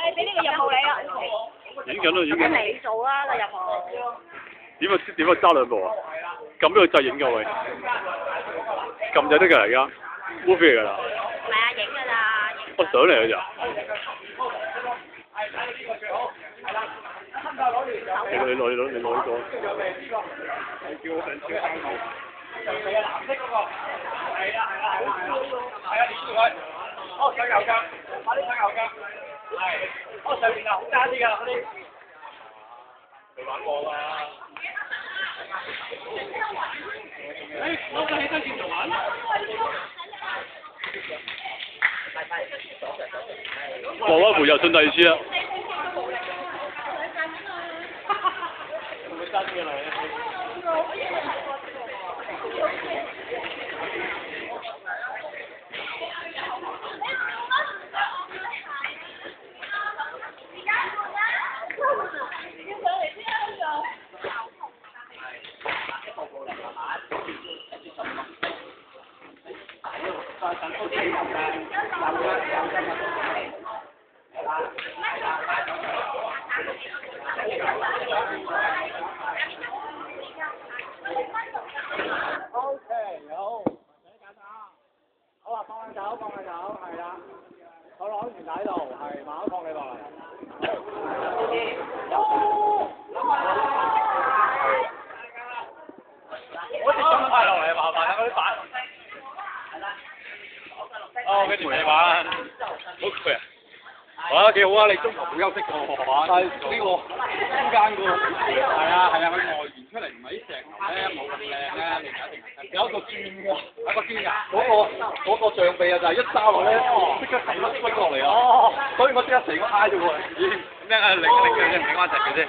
你俾呢個任務你啊。影緊啦，影緊。你做啦個任務。點啊揸兩步啊？撳邊個掣影㗎喂？撳就得㗎而家 ，move 嚟㗎啦。唔係啊，影㗎咋。我上嚟㗎咋。你攞呢個。叫我上車行路。係啊，藍色嗰個。係啊，連住佢。哦，上右腳，快啲上右腳。係。哦，上邊啊，好揸啲㗎嗰啲。未玩過㗎。攞個起身線做玩。我一回又進第二次啦。會真嘅啦。OK， 好，好啊，放手，係啦，我攞完喺度，係慢慢放你落嚟。好似咁快落嚟，麻煩啦嗰啲板。哦，跟住你玩，好攰啊！哇，幾好啊！你中途冇休息過玩。但係呢個中間個係啊，佢外延出嚟唔係啲石頭咧，冇咁靚咧，你一定係有一個堅㗎，有一個堅㗎。嗰個象鼻啊，就係一揸落咧，即刻成粒飛落嚟啊！所以我即刻成個挨咗過嚟。咦？咩啊？擰嘅啫，擰翻直嘅啫。